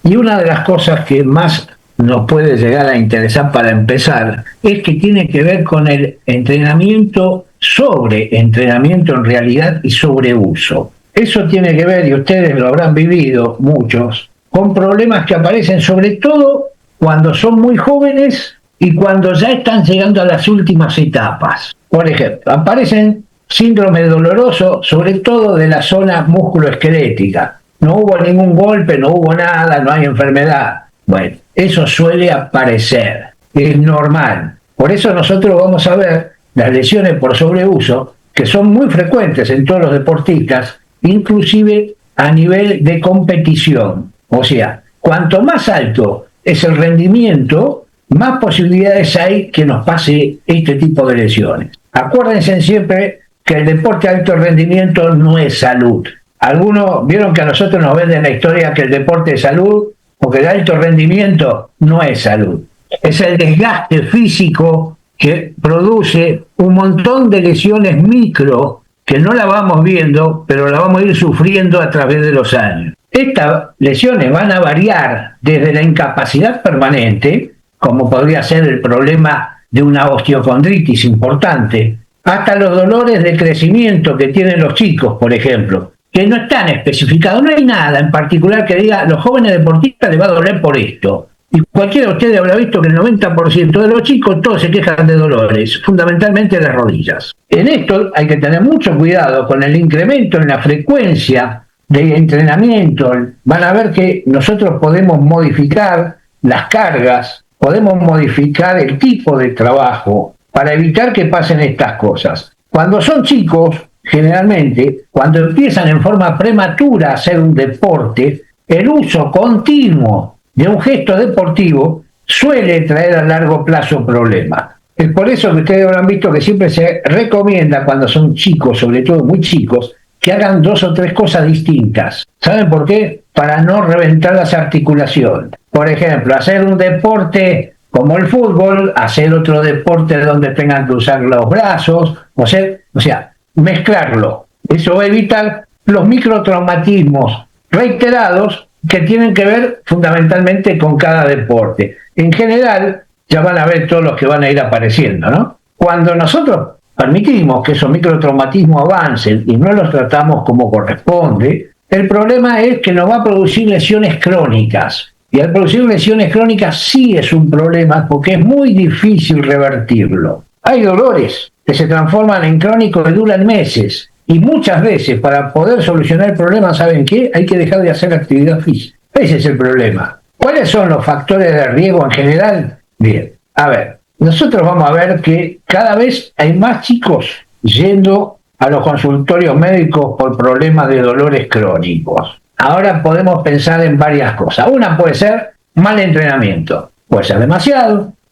Y una de las cosas que más nos puede llegar a interesar para empezar es que tiene que ver con el entrenamiento, sobre entrenamiento en realidad y sobre uso. Eso tiene que ver, y ustedes lo habrán vivido muchos, con problemas que aparecen sobre todo cuando son muy jóvenes y cuando ya están llegando a las últimas etapas. Por ejemplo, aparecen síndromes dolorosos, sobre todo de la zona musculoesquelética. No hubo ningún golpe, no hubo nada, no hay enfermedad. Bueno, eso suele aparecer, es normal. Por eso nosotros vamos a ver las lesiones por sobreuso, que son muy frecuentes en todos los deportistas, inclusive a nivel de competición. O sea, cuanto más alto es el rendimiento, más posibilidades hay que nos pase este tipo de lesiones. Acuérdense siempre que el deporte de alto rendimiento no es salud. Algunos vieron que a nosotros nos venden la historia que el deporte es salud, porque el alto rendimiento no es salud. Es el desgaste físico que produce un montón de lesiones micro que no la vamos viendo, pero la vamos a ir sufriendo a través de los años. Estas lesiones van a variar desde la incapacidad permanente, como podría ser el problema de una osteocondritis importante, hasta los dolores de crecimiento que tienen los chicos, por ejemplo, que no están especificados. No hay nada en particular que diga, los jóvenes deportistas les va a doler por esto. Y cualquiera de ustedes habrá visto que el 90% de los chicos todos se quejan de dolores, fundamentalmente de las rodillas. En esto hay que tener mucho cuidado con el incremento en la frecuencia de entrenamiento. Van a ver que nosotros podemos modificar las cargas, podemos modificar el tipo de trabajo para evitar que pasen estas cosas. Cuando son chicos, generalmente, cuando empiezan en forma prematura a hacer un deporte, el uso continuo de un gesto deportivo suele traer a largo plazo problemas. Es por eso que ustedes habrán visto que siempre se recomienda cuando son chicos, sobre todo muy chicos, que hagan 2 o 3 cosas distintas. ¿Saben por qué? Para no reventar las articulaciones. Por ejemplo, hacer un deporte como el fútbol, hacer otro deporte donde tengan que usar los brazos, o sea, mezclarlo. Eso va a evitar los microtraumatismos reiterados que tienen que ver fundamentalmente con cada deporte. En general, ya van a ver todos los que van a ir apareciendo, ¿no? Cuando nosotros permitimos que esos microtraumatismos avancen y no los tratamos como corresponde, el problema es que nos va a producir lesiones crónicas. Y al producir lesiones crónicas sí es un problema porque es muy difícil revertirlo. Hay dolores que se transforman en crónicos y duran meses. Y muchas veces, para poder solucionar el problema, ¿saben qué? Hay que dejar de hacer actividad física. Ese es el problema. ¿Cuáles son los factores de riesgo en general? Bien, a ver, nosotros vamos a ver que cada vez hay más chicos yendo a los consultorios médicos por problemas de dolores crónicos. Ahora podemos pensar en varias cosas. Una puede ser mal entrenamiento. Puede ser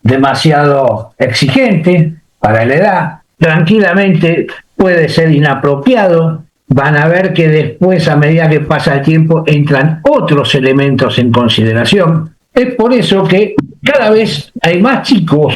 demasiado exigente para la edad. Tranquilamente puede ser inapropiado. Van a ver que después, a medida que pasa el tiempo, entran otros elementos en consideración. Es por eso que cada vez hay más chicos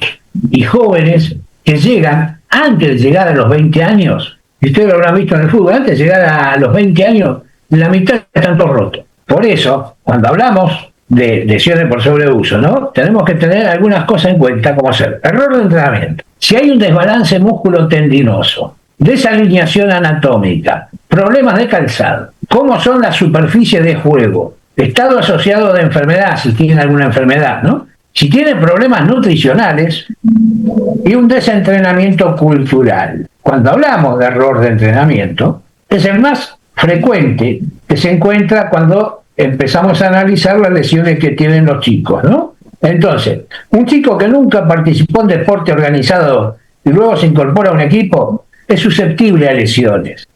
y jóvenes que llegan, antes de llegar a los 20 años, y ustedes lo habrán visto en el fútbol, antes de llegar a los 20 años, la mitad están todos rotos. Por eso, cuando hablamos de lesiones por sobreuso, ¿no? Tenemos que tener algunas cosas en cuenta, como hacer error de entrenamiento. Si hay un desbalance músculo-tendinoso, desalineación anatómica, problemas de calzado, cómo son las superficies de juego, estado asociado de enfermedad, si tienen alguna enfermedad, ¿no? Si tienen problemas nutricionales y un desentrenamiento cultural. Cuando hablamos de error de entrenamiento, es el más frecuente que se encuentra cuando empezamos a analizar las lesiones que tienen los chicos, ¿no? Entonces, un chico que nunca participó en deporte organizado y luego se incorpora a un equipo es susceptible a lesiones.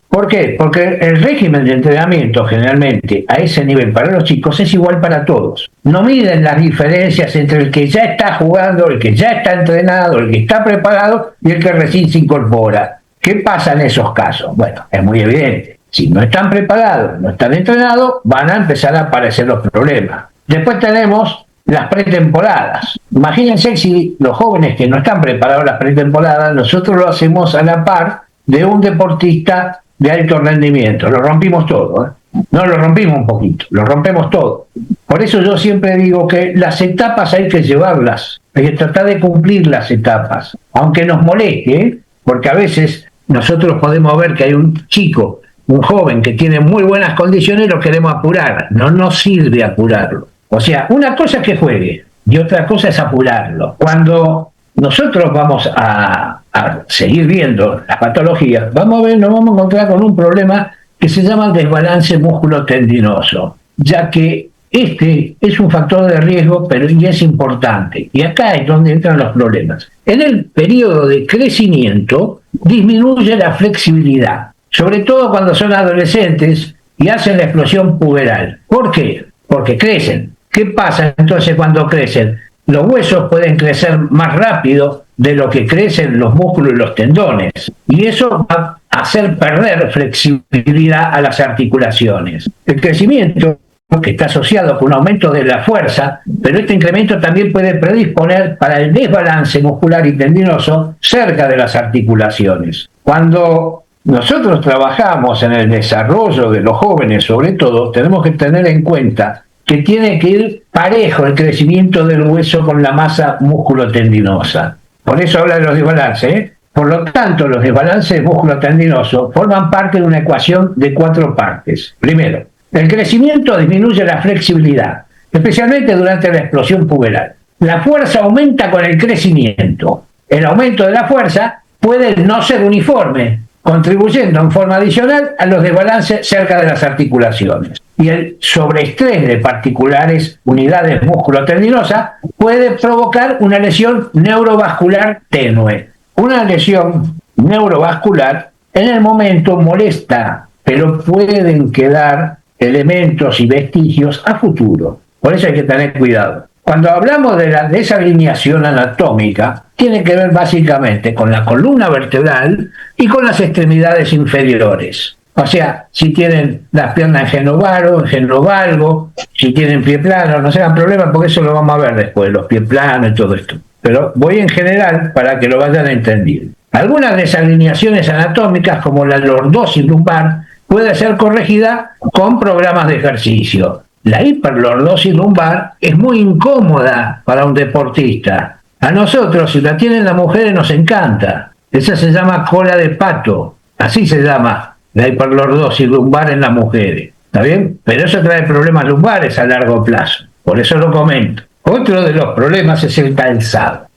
¿Por qué? Porque el régimen de entrenamiento generalmente a ese nivel para los chicos es igual para todos. No miden las diferencias entre el que ya está jugando, el que ya está entrenado, el que está preparado y el que recién se incorpora. ¿Qué pasa en esos casos? Bueno, es muy evidente. Si no están preparados, no están entrenados, van a empezar a aparecer los problemas. Después tenemos las pretemporadas. Imagínense si los jóvenes que no están preparados las pretemporadas, nosotros lo hacemos a la par de un deportista de alto rendimiento. Lo rompimos todo, ¿eh? No lo rompimos un poquito, lo rompemos todo. Por eso yo siempre digo que las etapas hay que llevarlas, hay que tratar de cumplir las etapas, aunque nos moleste, ¿eh? Porque a veces nosotros podemos ver que hay un chico, un joven que tiene muy buenas condiciones y lo queremos apurar. No nos sirve apurarlo. O sea, una cosa es que juegue y otra cosa es apurarlo. Cuando nosotros vamos a seguir viendo las patologías, nos vamos a encontrar con un problema que se llama desbalance músculo-tendinoso, ya que este es un factor de riesgo, pero y es importante. Y acá es donde entran los problemas. En el periodo de crecimiento disminuye la flexibilidad, sobre todo cuando son adolescentes y hacen la explosión puberal. ¿Por qué? Porque crecen. ¿Qué pasa entonces cuando crecen? Los huesos pueden crecer más rápido de lo que crecen los músculos y los tendones. Y eso va a hacer perder flexibilidad a las articulaciones. El crecimiento, que está asociado con un aumento de la fuerza, pero este incremento también puede predisponer para el desbalance muscular y tendinoso cerca de las articulaciones. Cuando nosotros trabajamos en el desarrollo de los jóvenes, sobre todo, tenemos que tener en cuenta que tiene que ir parejo el crecimiento del hueso con la masa músculo-tendinosa. Por eso habla de los desbalances, ¿eh? Por lo tanto, los desbalances músculo-tendinosos forman parte de una ecuación de 4 partes. Primero, el crecimiento disminuye la flexibilidad, especialmente durante la explosión puberal. La fuerza aumenta con el crecimiento. El aumento de la fuerza puede no ser uniforme, contribuyendo en forma adicional a los desbalances cerca de las articulaciones. Y el sobreestrés de particulares unidades músculo-tendinosas puede provocar una lesión neurovascular tenue. Una lesión neurovascular en el momento molesta, pero pueden quedar elementos y vestigios a futuro. Por eso hay que tener cuidado. Cuando hablamos de la desalineación anatómica, tiene que ver básicamente con la columna vertebral y con las extremidades inferiores. O sea, si tienen las piernas en genovaro, en genovalgo, si tienen pie plano, no se hagan problemas porque eso lo vamos a ver después, los pies planos y todo esto. Pero voy en general para que lo vayan a entender. Algunas desalineaciones anatómicas, como la lordosis lumbar, puede ser corregida con programas de ejercicio. La hiperlordosis lumbar es muy incómoda para un deportista. A nosotros, si la tienen las mujeres, nos encanta. Esa se llama cola de pato. Así se llama la hiperlordosis lumbar en las mujeres. ¿Está bien? Pero eso trae problemas lumbares a largo plazo. Por eso lo comento. Otro de los problemas es el calzado.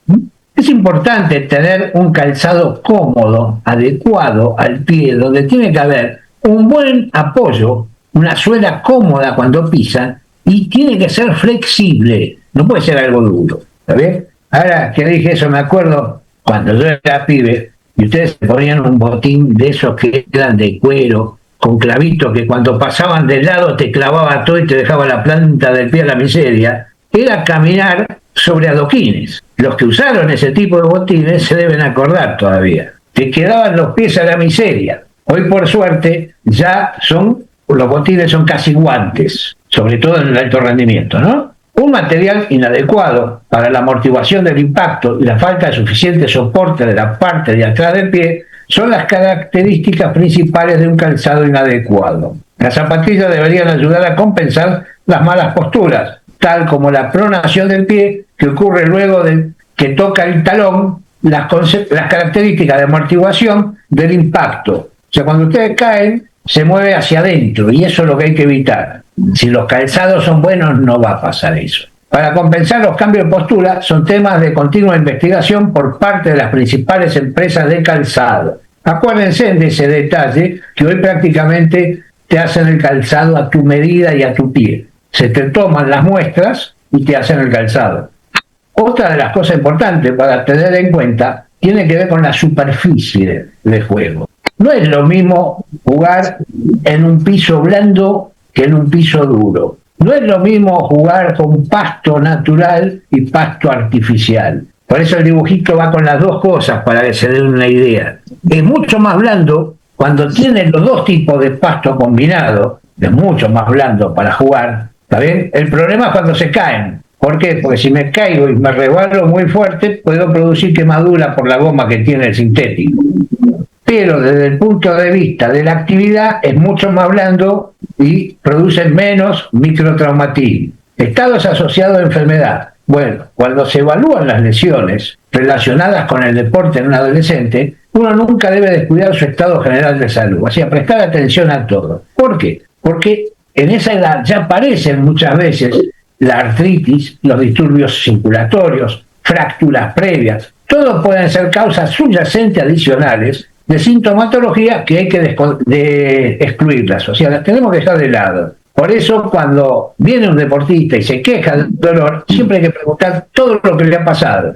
Es importante tener un calzado cómodo, adecuado al pie, donde tiene que haber un buen apoyo, una suela cómoda cuando pisan, y tiene que ser flexible, no puede ser algo duro, ¿está bien? Ahora que dije eso me acuerdo cuando yo era pibe y ustedes se ponían un botín de esos que eran de cuero, con clavitos que cuando pasaban del lado te clavaba todo y te dejaba la planta del pie a la miseria. Era caminar sobre adoquines. Los que usaron ese tipo de botines se deben acordar todavía. Te quedaban los pies a la miseria. Hoy, por suerte, los botines son casi guantes, sobre todo en el alto rendimiento, ¿no? Un material inadecuado para la amortiguación del impacto y la falta de suficiente soporte de la parte de atrás del pie son las características principales de un calzado inadecuado. Las zapatillas deberían ayudar a compensar las malas posturas, tal como la pronación del pie, que ocurre luego de que toca el talón, las características de amortiguación del impacto. O sea, cuando ustedes caen, se mueve hacia adentro, y eso es lo que hay que evitar. Si los calzados son buenos, no va a pasar eso. Para compensar los cambios de postura, son temas de continua investigación por parte de las principales empresas de calzado. Acuérdense de ese detalle, que hoy prácticamente te hacen el calzado a tu medida y a tu pie. Se te toman las muestras y te hacen el calzado. Otra de las cosas importantes para tener en cuenta tiene que ver con la superficie de juego. No es lo mismo jugar en un piso blando que en un piso duro. No es lo mismo jugar con pasto natural y pasto artificial. Por eso el dibujito va con las dos cosas para que se den una idea. Es mucho más blando cuando tiene los dos tipos de pasto combinado. Es mucho más blando para jugar. ¿Está bien? El problema es cuando se caen. ¿Por qué? Porque si me caigo y me resbalo muy fuerte, puedo producir quemadura por la goma que tiene el sintético. pero desde el punto de vista de la actividad es mucho más blando y producen menos microtraumatismo. Estados asociados a enfermedad. Bueno, cuando se evalúan las lesiones relacionadas con el deporte en un adolescente, uno nunca debe descuidar su estado general de salud, o sea, prestar atención a todo. ¿Por qué? Porque en esa edad ya aparecen muchas veces la artritis, los disturbios circulatorios, fracturas previas. Todos pueden ser causas subyacentes adicionales de sintomatología que hay que excluirlas, o sea, las tenemos que dejar de lado. Por eso, cuando viene un deportista y se queja del dolor, siempre hay que preguntar todo lo que le ha pasado.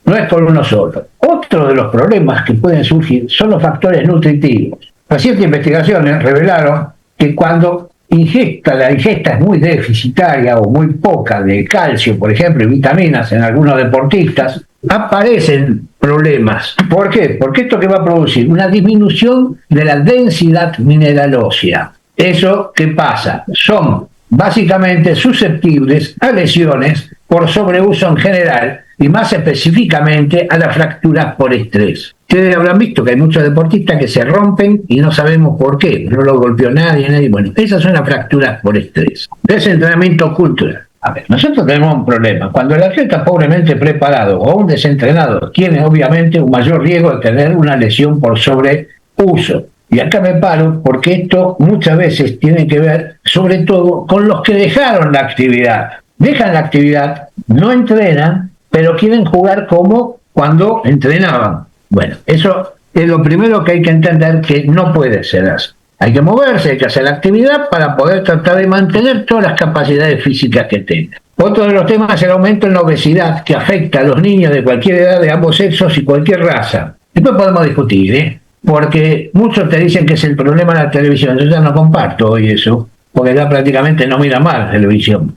No es por uno solo. Otro de los problemas que pueden surgir son los factores nutritivos. Recientes investigaciones revelaron que cuando la ingesta es muy deficitaria o muy poca de calcio, por ejemplo, y vitaminas en algunos deportistas, aparecen problemas. ¿Por qué? Porque esto que va a producir una disminución de la densidad mineral ósea. ¿Eso qué pasa? Son básicamente susceptibles a lesiones por sobreuso en general y más específicamente a las fracturas por estrés. Ustedes habrán visto que hay muchos deportistas que se rompen y no sabemos por qué, no lo golpeó nadie. Bueno, esas son las fracturas por estrés. Es entrenamiento cultural. A ver, nosotros tenemos un problema. Cuando el atleta pobremente preparado o un desentrenado tiene obviamente un mayor riesgo de tener una lesión por sobreuso. Y acá me paro porque esto muchas veces tiene que ver sobre todo con los que dejaron la actividad. Dejan la actividad, no entrenan, pero quieren jugar como cuando entrenaban. Bueno, eso es lo primero que hay que entender, que no puede ser así. Hay que moverse, hay que hacer la actividad para poder tratar de mantener todas las capacidades físicas que tengan. Otro de los temas es el aumento en la obesidad, que afecta a los niños de cualquier edad, de ambos sexos y cualquier raza. Después podemos discutir, porque muchos te dicen que es el problema de la televisión. Yo ya no comparto hoy eso, porque ya prácticamente no mira más la televisión.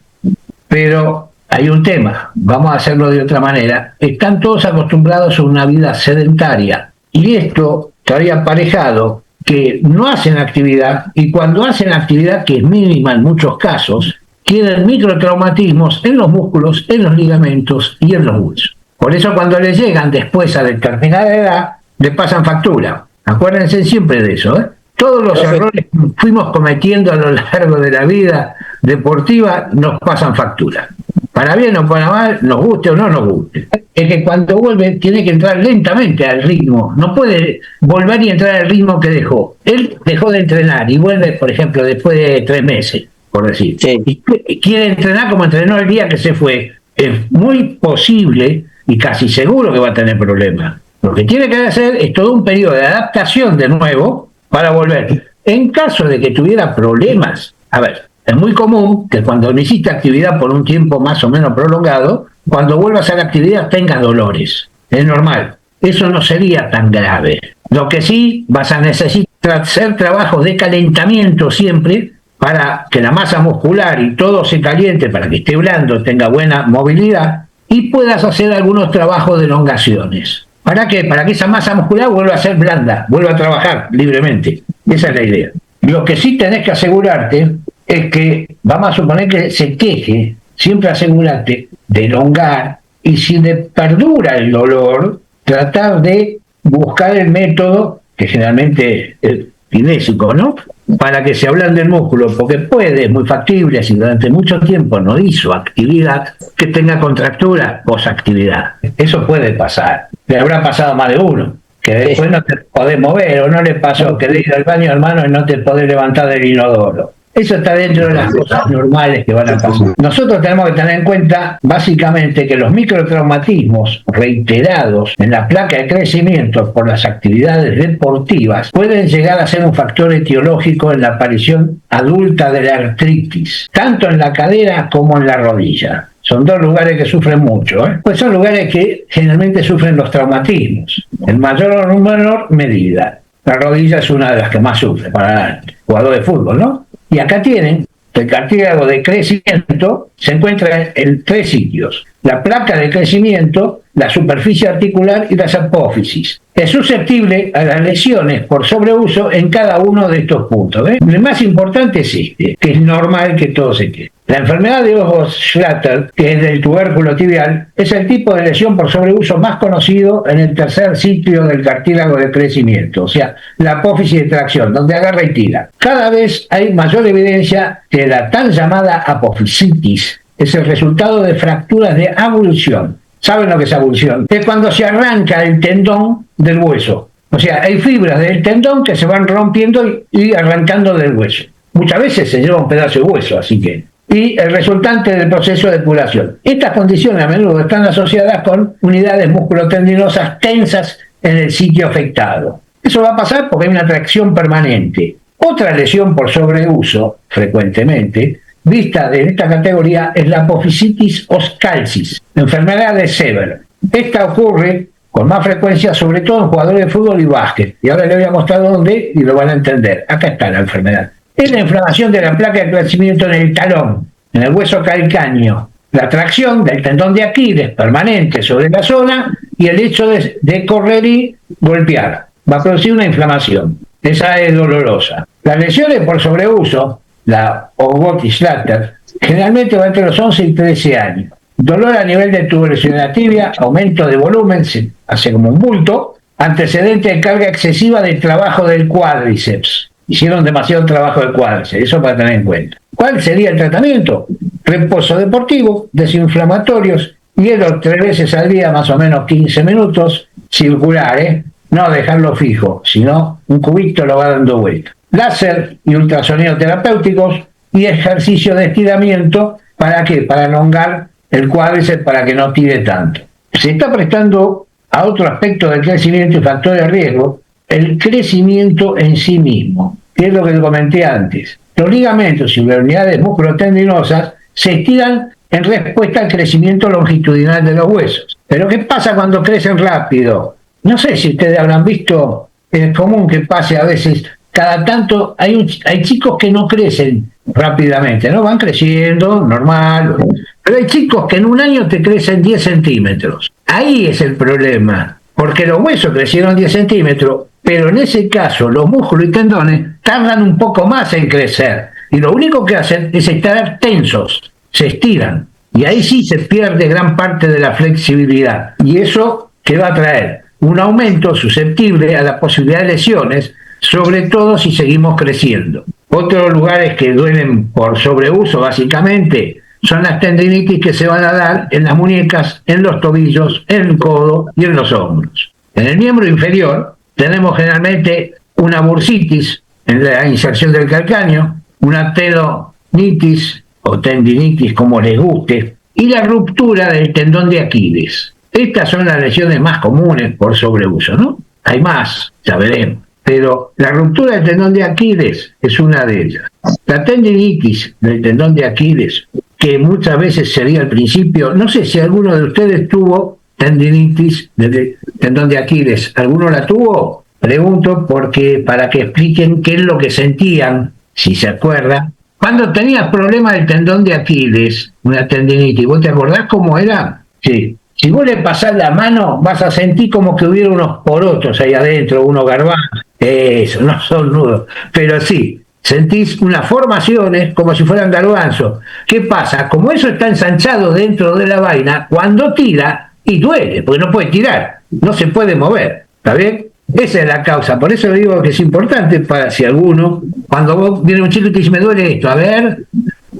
Pero hay un tema, vamos a hacerlo de otra manera. Están todos acostumbrados a una vida sedentaria, y esto trae aparejado que no hacen actividad, y cuando hacen actividad, que es mínima en muchos casos, tienen microtraumatismos en los músculos, en los ligamentos y en los huesos. Por eso cuando les llegan después a determinada edad, les pasan factura. Acuérdense siempre de eso, ¿eh? Todos los errores que fuimos cometiendo a lo largo de la vida deportiva nos pasan factura. Para bien o para mal, nos guste o no nos guste. Es que cuando vuelve tiene que entrar lentamente al ritmo. No puede volver y entrar al ritmo que dejó. Él dejó de entrenar y vuelve, por ejemplo, después de 3 meses, por decir. Sí. Y quiere entrenar como entrenó el día que se fue. Es muy posible y casi seguro que va a tener problemas. Lo que tiene que hacer es todo un periodo de adaptación de nuevo para volver. En caso de que tuviera problemas, a ver, es muy común que cuando no hiciste actividad por un tiempo más o menos prolongado, cuando vuelvas a la actividad tengas dolores. Es normal. Eso no sería tan grave. Lo que sí vas a necesitar hacer trabajos de calentamiento siempre para que la masa muscular y todo se caliente, para que esté blando, tenga buena movilidad y puedas hacer algunos trabajos de elongaciones. ¿Para qué? Para que esa masa muscular vuelva a ser blanda, vuelva a trabajar libremente. Esa es la idea. Lo que sí tenés que asegurarte es que, vamos a suponer que se queje, siempre asegúrate de elongar, y si le perdura el dolor, tratar de buscar el método, que generalmente es kinésico, ¿no?, para que se ablande el músculo, porque es muy factible, si durante mucho tiempo no hizo actividad, que tenga contractura posactividad. Eso puede pasar. Le habrá pasado a más de uno, que después no te podés mover, o no le pasó que le ir al baño, hermano, y no te podés levantar del inodoro. Eso está dentro de las cosas normales que van a pasar. Nosotros tenemos que tener en cuenta, básicamente, que los microtraumatismos reiterados en la placa de crecimiento por las actividades deportivas pueden llegar a ser un factor etiológico en la aparición adulta de la artritis, tanto en la cadera como en la rodilla. Son 2 lugares que sufren mucho, ¿eh? Pues son lugares que generalmente sufren los traumatismos, en mayor o menor medida. La rodilla es una de las que más sufre para el jugador de fútbol, ¿no? Y acá tienen el cartílago de crecimiento, se encuentra en 3 sitios. la placa de crecimiento, la superficie articular y las apófisis. Es susceptible a las lesiones por sobreuso en cada uno de estos puntos. El más importante es este, que es normal que todo se quede. La enfermedad de Osgood-Schlatter, que es del tubérculo tibial, es el tipo de lesión por sobreuso más conocido en el tercer sitio del cartílago de crecimiento, o sea, la apófisis de tracción, donde agarra y tira. Cada vez hay mayor evidencia que la tan llamada apofisitis es el resultado de fracturas de abulsión. ¿Saben lo que es abulsión? Es cuando se arranca el tendón del hueso. O sea, hay fibras del tendón que se van rompiendo y arrancando del hueso. Muchas veces se lleva un pedazo de hueso, así que... Y el resultante del proceso de depuración. Estas condiciones a menudo están asociadas con unidades musculotendinosas tensas en el sitio afectado. Eso va a pasar porque hay una tracción permanente. Otra lesión por sobreuso, frecuentemente, vista de esta categoría, es la apofisitis oscalcis, enfermedad de Sever. Esta ocurre con más frecuencia, sobre todo en jugadores de fútbol y básquet. Y ahora les voy a mostrar dónde y lo van a entender. Acá está la enfermedad. Es la inflamación de la placa de crecimiento en el talón, en el hueso calcáneo, la tracción del tendón de Aquiles permanente sobre la zona y el hecho de correr y golpear. Va a producir una inflamación. Esa es dolorosa. Las lesiones por sobreuso, la Osgood-Schlatter, generalmente va entre los 11 y 13 años. Dolor a nivel de tuberosidad de la tibia, aumento de volumen, se hace como un bulto, antecedente de carga excesiva del trabajo del cuádriceps. Hicieron demasiado trabajo de cuádriceps, eso para tener en cuenta. ¿Cuál sería el tratamiento? Reposo deportivo, desinflamatorios, hielo 3 veces al día, más o menos 15 minutos, circular, no dejarlo fijo, sino un cubito lo va dando vuelta. Láser y ultrasonido terapéuticos y ejercicio de estiramiento, ¿para qué? Para elongar el cuádriceps para que no tire tanto. Se está prestando a otro aspecto del crecimiento y factor de riesgo, el crecimiento en sí mismo, que es lo que comenté antes. Los ligamentos y las unidades musculotendinosas se estiran en respuesta al crecimiento longitudinal de los huesos. Pero ¿qué pasa cuando crecen rápido? No sé si ustedes habrán visto, es común que pase a veces, cada tanto hay chicos que no crecen rápidamente, ¿no? Van creciendo, normal, pero hay chicos que en un año te crecen 10 centímetros. Ahí es el problema, porque los huesos crecieron 10 centímetros, pero en ese caso los músculos y tendones tardan un poco más en crecer, y lo único que hacen es estar tensos, se estiran, y ahí sí se pierde gran parte de la flexibilidad, y eso ¿qué va a traer? Un aumento susceptible a la posibilidad de lesiones, sobre todo si seguimos creciendo. Otros lugares que duelen por sobreuso, básicamente, son las tendinitis que se van a dar en las muñecas, en los tobillos, en el codo y en los hombros. En el miembro inferior tenemos generalmente una bursitis en la inserción del calcáneo, una tendonitis o tendinitis como les guste, y la ruptura del tendón de Aquiles. Estas son las lesiones más comunes por sobreuso, ¿no? Hay más, ya veremos. Pero la ruptura del tendón de Aquiles es una de ellas. La tendinitis del tendón de Aquiles, que muchas veces sería al principio, no sé si alguno de ustedes tuvo tendinitis del tendón de Aquiles. ¿Alguno la tuvo? Pregunto porque para que expliquen qué es lo que sentían, si se acuerdan. Cuando tenías problemas del tendón de Aquiles, una tendinitis, ¿vos te acordás cómo era? Sí. Si vos le pasás la mano, vas a sentir como que hubiera unos porotos ahí adentro, unos garbanzos. Eso, no son nudos. Pero sí, sentís unas formaciones como si fueran garbanzos. ¿Qué pasa? Como eso está ensanchado dentro de la vaina, cuando tira, y duele, porque no puede tirar, no se puede mover. ¿Está bien? Esa es la causa. Por eso digo que es importante para si alguno, cuando vos viene un chico y te dice, me duele esto, a ver,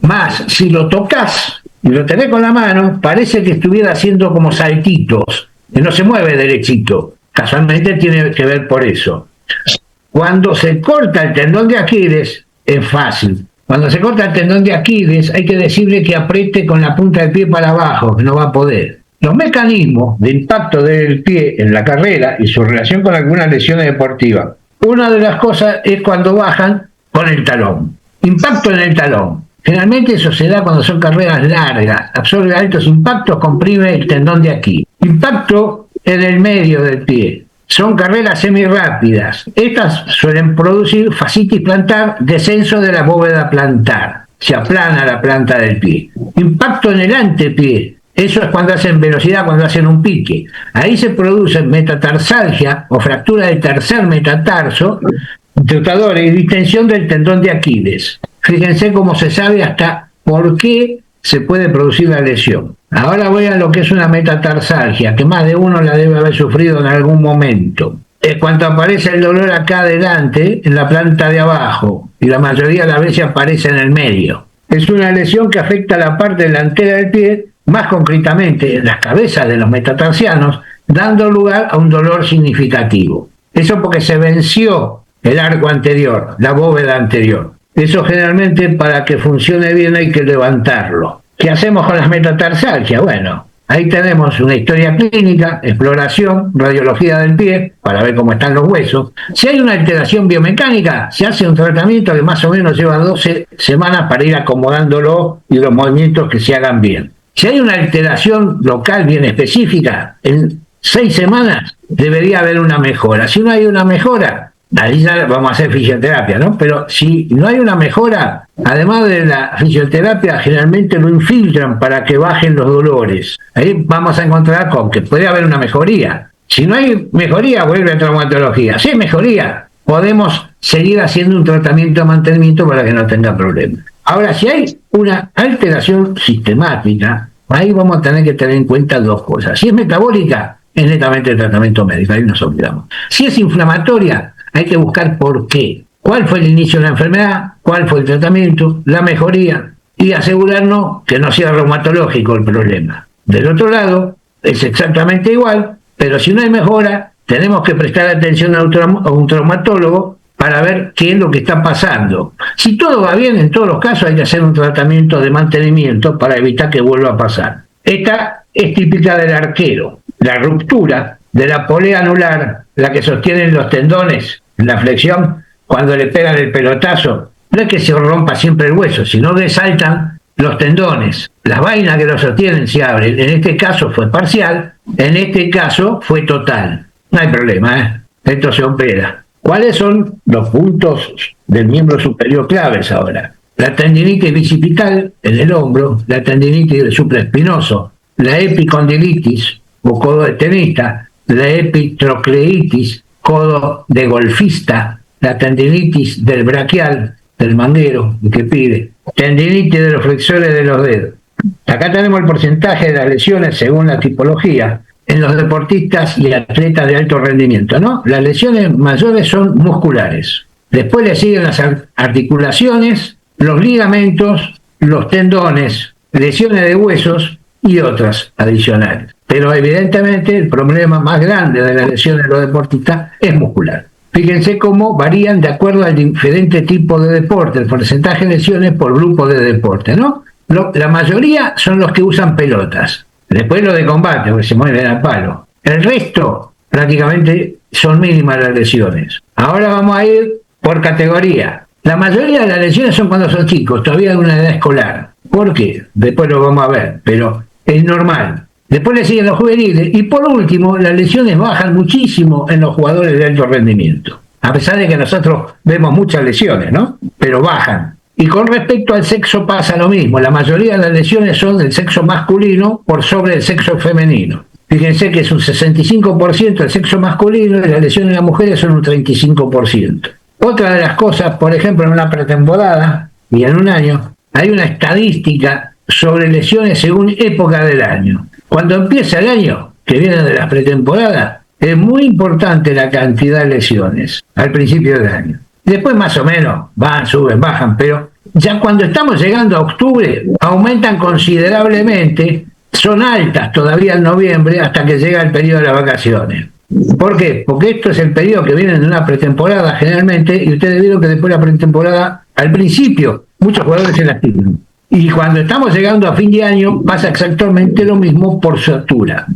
más, si lo tocas y lo tenés con la mano, parece que estuviera haciendo como saltitos, que no se mueve derechito. Casualmente tiene que ver por eso. Cuando se corta el tendón de Aquiles, es fácil. Cuando se corta el tendón de Aquiles, hay que decirle que apriete con la punta del pie para abajo, que no va a poder. Los mecanismos de impacto del pie en la carrera y su relación con algunas lesiones deportivas. Una de las cosas es cuando bajan con el talón. Impacto en el talón. Generalmente eso se da cuando son carreras largas, absorbe altos impactos, comprime el tendón de aquí. Impacto en el medio del pie. Son carreras semirápidas. Estas suelen producir fascitis plantar, descenso de la bóveda plantar. Se aplana la planta del pie. Impacto en el antepié. Eso es cuando hacen velocidad, cuando hacen un pique. Ahí se produce metatarsalgia o fractura del tercer metatarso, rotadores y distensión del tendón de Aquiles. Fíjense cómo se sabe hasta por qué se puede producir la lesión. Ahora voy a lo que es una metatarsalgia, que más de uno la debe haber sufrido en algún momento. Es cuando aparece el dolor acá adelante, en la planta de abajo, y la mayoría de las veces aparece en el medio. Es una lesión que afecta a la parte delantera del pie, más concretamente en las cabezas de los metatarsianos, dando lugar a un dolor significativo. Eso porque se venció el arco anterior, la bóveda anterior. Eso generalmente para que funcione bien hay que levantarlo. ¿Qué hacemos con las metatarsalgias? Bueno, ahí tenemos una historia clínica, exploración, radiología del pie, para ver cómo están los huesos. Si hay una alteración biomecánica, se hace un tratamiento que más o menos lleva 12 semanas para ir acomodándolo y los movimientos que se hagan bien. Si hay una alteración local bien específica, en 6 semanas debería haber una mejora. Si no hay una mejora, ahí ya vamos a hacer fisioterapia, ¿no? Pero si no hay una mejora, además de la fisioterapia, generalmente lo infiltran para que bajen los dolores. Ahí vamos a encontrar con que puede haber una mejoría. Si no hay mejoría, vuelve a traumatología. Si hay mejoría, podemos seguir haciendo un tratamiento de mantenimiento para que no tenga problemas. Ahora, si hay una alteración sistemática, ahí vamos a tener que tener en cuenta 2 cosas. Si es metabólica, es netamente el tratamiento médico, ahí nos olvidamos. Si es inflamatoria, hay que buscar por qué. ¿Cuál fue el inicio de la enfermedad? ¿Cuál fue el tratamiento? ¿La mejoría? Y asegurarnos que no sea reumatológico el problema. Del otro lado, es exactamente igual, pero si no hay mejora, tenemos que prestar atención a un traumatólogo para ver qué es lo que está pasando. Si todo va bien, en todos los casos hay que hacer un tratamiento de mantenimiento para evitar que vuelva a pasar. Esta es típica del arquero. La ruptura de la polea anular, la que sostienen los tendones, la flexión, cuando le pegan el pelotazo, no es que se rompa siempre el hueso, sino que saltan los tendones. Las vainas que lo sostienen se abren. En este caso fue parcial, en este caso fue total. No hay problema, esto se opera. ¿Cuáles son los puntos del miembro superior claves ahora? La tendinitis bicipital en el hombro, la tendinitis del supraespinoso, la epicondilitis o codo de tenista, la epitrocleitis, codo de golfista, la tendinitis del braquial, del manguero, el que pide, tendinitis de los flexores de los dedos. Acá tenemos el porcentaje de las lesiones según la tipología en los deportistas y atletas de alto rendimiento, ¿no? Las lesiones mayores son musculares. Después le siguen las articulaciones, los ligamentos, los tendones, lesiones de huesos y otras adicionales. Pero evidentemente el problema más grande de las lesiones de los deportistas es muscular. Fíjense cómo varían de acuerdo al diferente tipo de deporte, el porcentaje de lesiones por grupo de deporte, ¿no? La mayoría son los que usan pelotas. Después los de combate, porque se mueven al palo. El resto, prácticamente, son mínimas las lesiones. Ahora vamos a ir por categoría. La mayoría de las lesiones son cuando son chicos, todavía de una edad escolar. ¿Por qué? Después lo vamos a ver, pero es normal. Después le siguen los juveniles. Y por último, las lesiones bajan muchísimo en los jugadores de alto rendimiento. A pesar de que nosotros vemos muchas lesiones, ¿no? Pero bajan. Y con respecto al sexo pasa lo mismo. La mayoría de las lesiones son del sexo masculino por sobre el sexo femenino. Fíjense que es un 65% del sexo masculino y las lesiones de las mujeres son un 35%. Otra de las cosas, por ejemplo, en una pretemporada y en un año, hay una estadística sobre lesiones según época del año. Cuando empieza el año, que viene de la pretemporada, es muy importante la cantidad de lesiones al principio del año. Después más o menos van, suben, bajan, pero ya cuando estamos llegando a octubre aumentan considerablemente, son altas todavía en noviembre hasta que llega el periodo de las vacaciones. ¿Por qué? Porque esto es el periodo que viene de una pretemporada generalmente y ustedes vieron que después de la pretemporada, al principio, muchos jugadores se lastiman. Y cuando estamos llegando a fin de año pasa exactamente lo mismo por su altura,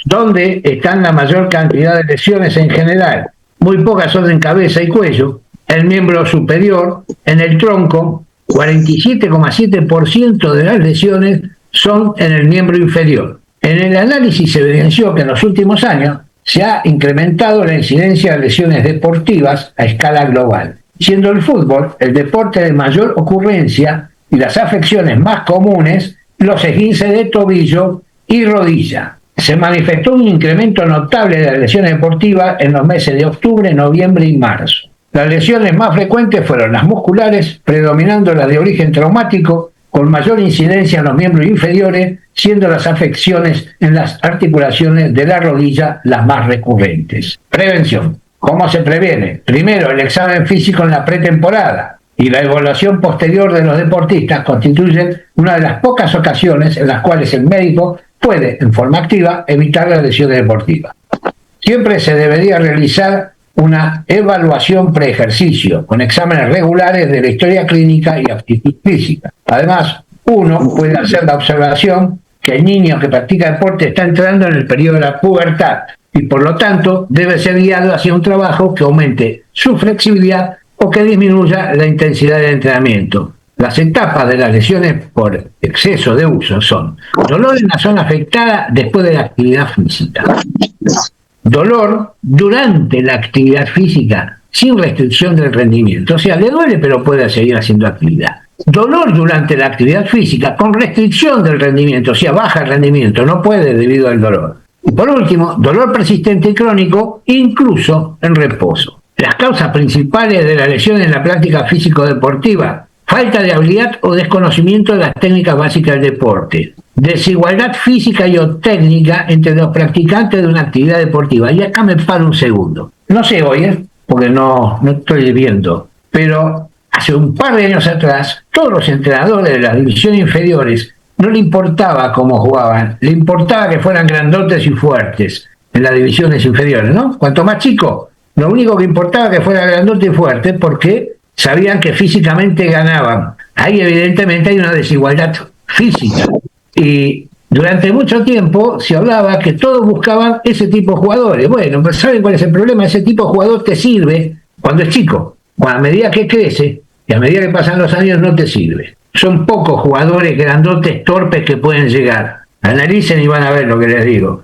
donde están la mayor cantidad de lesiones en general. Muy pocas son en cabeza y cuello, el miembro superior, en el tronco, 47,7% de las lesiones son en el miembro inferior. En el análisis se evidenció que en los últimos años se ha incrementado la incidencia de lesiones deportivas a escala global, siendo el fútbol el deporte de mayor ocurrencia y las afecciones más comunes los esguinces de tobillo y rodilla. Se manifestó un incremento notable de las lesiones deportivas en los meses de octubre, noviembre y marzo. Las lesiones más frecuentes fueron las musculares, predominando las de origen traumático, con mayor incidencia en los miembros inferiores, siendo las afecciones en las articulaciones de la rodilla las más recurrentes. Prevención. ¿Cómo se previene? Primero, el examen físico en la pretemporada y la evaluación posterior de los deportistas constituyen una de las pocas ocasiones en las cuales el médico puede, en forma activa, evitar las lesiones deportivas. Siempre se debería realizar una evaluación pre-ejercicio, con exámenes regulares de la historia clínica y aptitud física. Además, uno puede hacer la observación que el niño que practica deporte está entrando en el periodo de la pubertad y por lo tanto debe ser guiado hacia un trabajo que aumente su flexibilidad o que disminuya la intensidad del entrenamiento. Las etapas de las lesiones por exceso de uso son dolor en la zona afectada después de la actividad física, dolor durante la actividad física sin restricción del rendimiento, o sea, le duele pero puede seguir haciendo actividad. Dolor durante la actividad física con restricción del rendimiento, o sea, baja el rendimiento, no puede debido al dolor. Y por último, dolor persistente y crónico, incluso en reposo. Las causas principales de la lesión en la práctica físico-deportiva: falta de habilidad o desconocimiento de las técnicas básicas del deporte, desigualdad física y o técnica entre los practicantes de una actividad deportiva. Y acá me paro un segundo. No sé hoy, porque no estoy viendo, pero hace un par de años atrás, todos los entrenadores de las divisiones inferiores no le importaba cómo jugaban, le importaba que fueran grandotes y fuertes en las divisiones inferiores, ¿no? Cuanto más chico, lo único que importaba que fuera grandote y fuerte, porque sabían que físicamente ganaban. Ahí evidentemente hay una desigualdad física. Y durante mucho tiempo se hablaba que todos buscaban ese tipo de jugadores. Bueno, pues ¿saben cuál es el problema? Ese tipo de jugador te sirve cuando es chico. A medida que crece y a medida que pasan los años no te sirve. Son pocos jugadores grandotes, torpes que pueden llegar. Analicen y van a ver lo que les digo.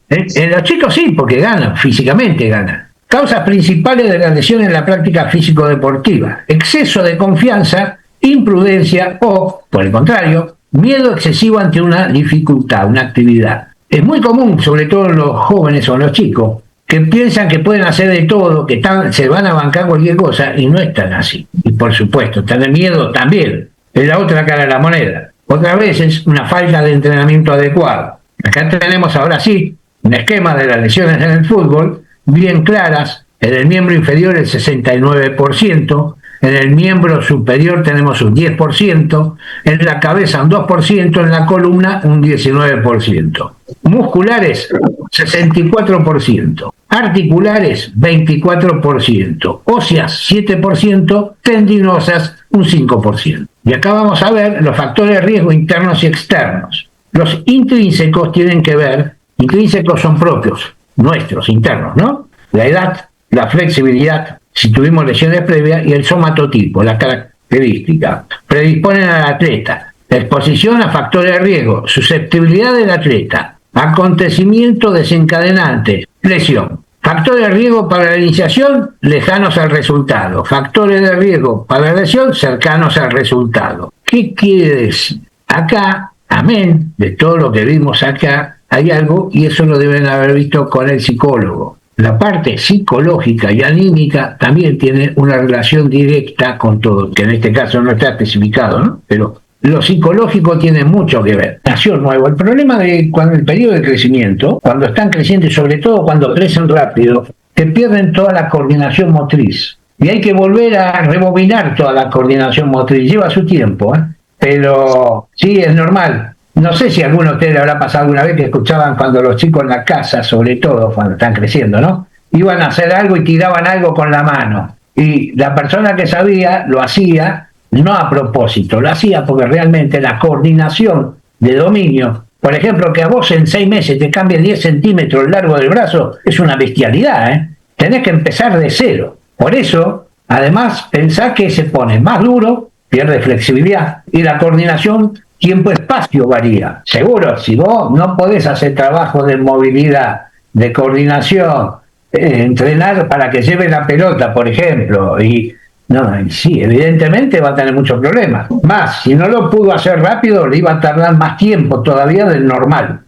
En los chicos sí, porque ganan, físicamente ganan. Causas principales de la lesión en la práctica físico-deportiva: exceso de confianza, imprudencia o, por el contrario, miedo excesivo ante una dificultad, una actividad. Es muy común, sobre todo en los jóvenes o en los chicos, que piensan que pueden hacer de todo, que se van a bancar cualquier cosa, y no están así. Y por supuesto, tener miedo también es la otra cara de la moneda. Otras veces, una falta de entrenamiento adecuado. Acá tenemos ahora sí un esquema de las lesiones en el fútbol bien claras. En el miembro inferior el 69%, en el miembro superior tenemos un 10%, en la cabeza un 2%, en la columna un 19%. Musculares 64%, articulares 24%, óseas 7%, tendinosas un 5%. Y acá vamos a ver los factores de riesgo internos y externos. Los intrínsecos tienen que ver, intrínsecos son propios, nuestros, internos, ¿no? La edad, la flexibilidad, si tuvimos lesiones previas, y el somatotipo, la característica. Predisponen al atleta. La exposición a factores de riesgo, susceptibilidad del atleta, acontecimiento desencadenante, lesión. Factores de riesgo para la iniciación, lejanos al resultado. Factores de riesgo para la lesión, cercanos al resultado. ¿Qué quiere decir? Acá, amén de todo lo que vimos acá, hay algo, y eso lo deben haber visto con el psicólogo. La parte psicológica y anímica también tiene una relación directa con todo, que en este caso no está especificado, ¿no? Pero lo psicológico tiene mucho que ver. Nació nuevo. El problema de cuando el periodo de crecimiento, cuando están creciendo y sobre todo cuando crecen rápido, te pierden toda la coordinación motriz. Y hay que volver a rebobinar toda la coordinación motriz. Lleva su tiempo, ¿eh? Pero sí, es normal. No sé si a alguno de ustedes le habrá pasado alguna vez que escuchaban cuando los chicos en la casa, sobre todo cuando están creciendo, ¿no? Iban a hacer algo y tiraban algo con la mano. Y la persona que sabía lo hacía no a propósito, lo hacía porque realmente la coordinación de dominio, por ejemplo, que a vos en 6 meses te cambie 10 centímetros el largo del brazo, es una bestialidad, ¿eh? Tenés que empezar de cero. Por eso, además, pensá que se pone más duro, pierde flexibilidad, y la coordinación tiempo-espacio varía. Seguro, si vos no podés hacer trabajo de movilidad, de coordinación, entrenar para que lleve la pelota, por ejemplo, y No, y sí, evidentemente va a tener muchos problemas. Más, si no lo pudo hacer rápido, le iba a tardar más tiempo todavía del normal.